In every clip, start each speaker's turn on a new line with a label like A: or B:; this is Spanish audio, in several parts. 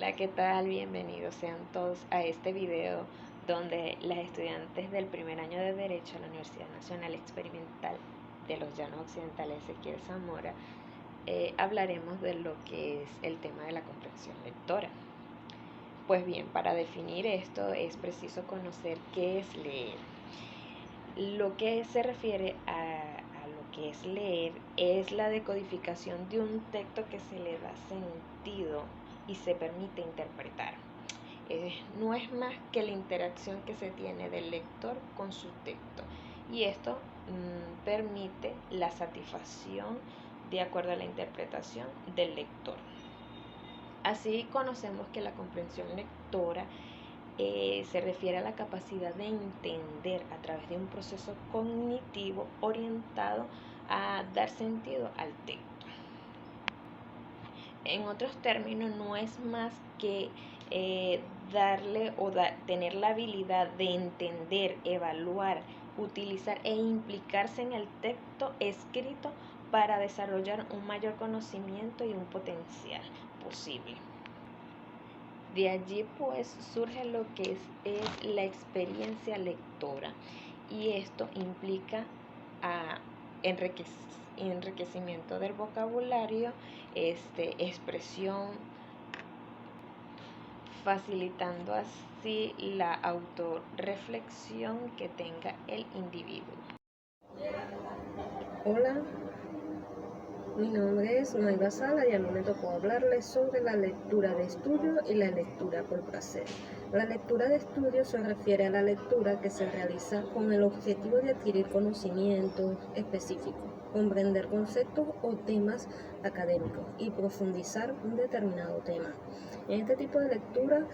A: Hola, ¿qué tal? Bienvenidos sean todos a este video donde las estudiantes del primer año de Derecho a la Universidad Nacional Experimental de los Llanos Occidentales Ezequiel Zamora hablaremos de lo que es el tema de la comprensión lectora. Pues bien, para definir esto es preciso conocer qué es leer. Lo que se refiere a lo que es leer es la decodificación de un texto que se le da sentido y se permite interpretar. No es más que la interacción que se tiene del lector con su texto, y esto permite la satisfacción de acuerdo a la interpretación del lector. Así conocemos que la comprensión lectora se refiere a la capacidad de entender a través de un proceso cognitivo orientado a dar sentido al texto. En otros términos, no es más que tener la habilidad de entender, evaluar, utilizar e implicarse en el texto escrito para desarrollar un mayor conocimiento y un potencial posible. De allí pues surge lo que es la experiencia lectora, y esto implica enriquecimiento del vocabulario, expresión, facilitando así la autorreflexión que tenga el individuo.
B: Hola, mi nombre es Mayra Sala y a mí me tocó hablarles sobre la lectura de estudio y la lectura por placer. La lectura de estudio se refiere a la lectura que se realiza con el objetivo de adquirir conocimientos específicos, comprender conceptos o temas académicos y profundizar un determinado tema. En este tipo de lectura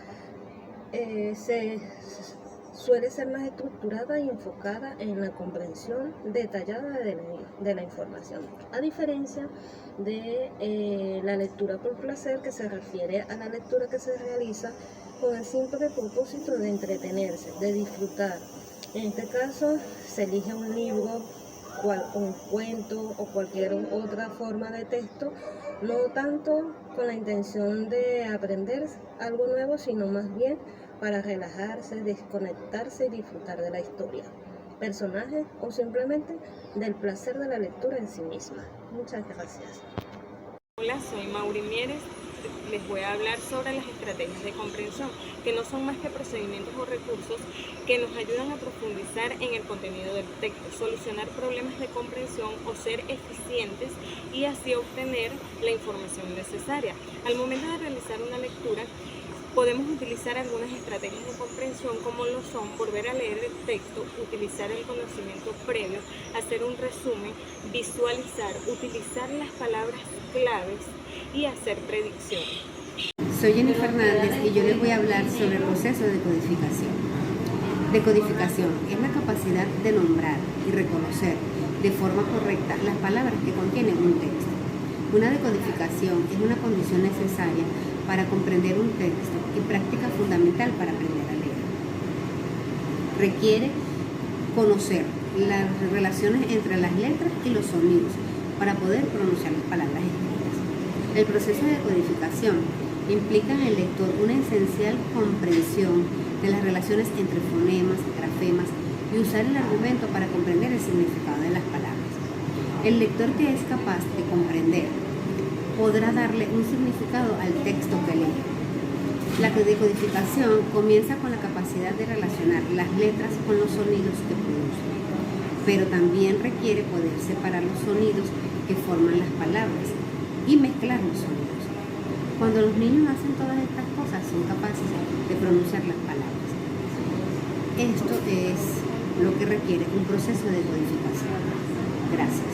B: suele ser más estructurada y enfocada en la comprensión detallada de la información, a diferencia de la lectura por placer, que se refiere a la lectura que se realiza con el simple propósito de entretenerse, de disfrutar. En este caso se elige un libro, un cuento o cualquier otra forma de texto, no tanto con la intención de aprender algo nuevo, sino más bien para relajarse, desconectarse y disfrutar de la historia, personajes o simplemente del placer de la lectura en sí misma. Muchas gracias.
C: Hola, soy Mauri Mieres. Les voy a hablar sobre las estrategias de comprensión, que no son más que procedimientos o recursos que nos ayudan a profundizar en el contenido del texto, solucionar problemas de comprensión o ser eficientes y así obtener la información necesaria. Al momento de realizar una lectura, podemos utilizar algunas estrategias de comprensión, como lo son volver a leer el texto, utilizar el conocimiento previo, hacer un resumen, visualizar, utilizar las palabras claves y hacer predicciones.
D: Soy Jenny Fernández y yo les voy a hablar sobre el proceso de decodificación. Decodificación es la capacidad de nombrar y reconocer de forma correcta las palabras que contienen un texto. Una decodificación es una condición necesaria para comprender un texto y práctica fundamental para aprender a leer. Requiere conocer las relaciones entre las letras y los sonidos para poder pronunciar las palabras escritas. El proceso de decodificación implica en el lector una esencial comprensión de las relaciones entre fonemas, grafemas y usar el argumento para comprender el significado de las palabras. El lector que es capaz de comprender podrá darle un significado al texto que lee. La decodificación comienza con la capacidad de relacionar las letras con los sonidos que producen, pero también requiere poder separar los sonidos que forman las palabras y mezclar los sonidos. Cuando los niños hacen todas estas cosas, son capaces de pronunciar las palabras. Esto es lo que requiere un proceso de decodificación. Gracias.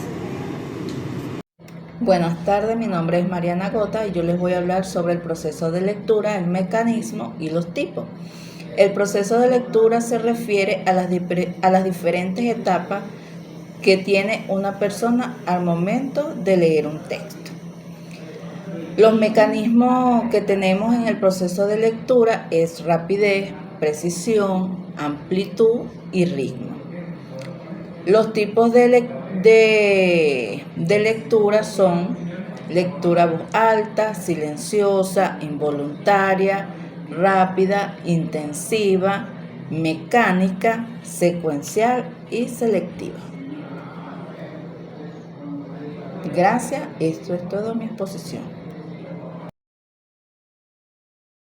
E: Buenas tardes, mi nombre es Mariana Gota y yo les voy a hablar sobre el proceso de lectura, el mecanismo y los tipos. El proceso de lectura se refiere a las diferentes etapas que tiene una persona al momento de leer un texto. Los mecanismos que tenemos en el proceso de lectura es rapidez, precisión, amplitud y ritmo. Los tipos de lectura son lectura a voz alta, silenciosa, involuntaria, rápida, intensiva, mecánica, secuencial y selectiva. Gracias, esto es todo mi exposición.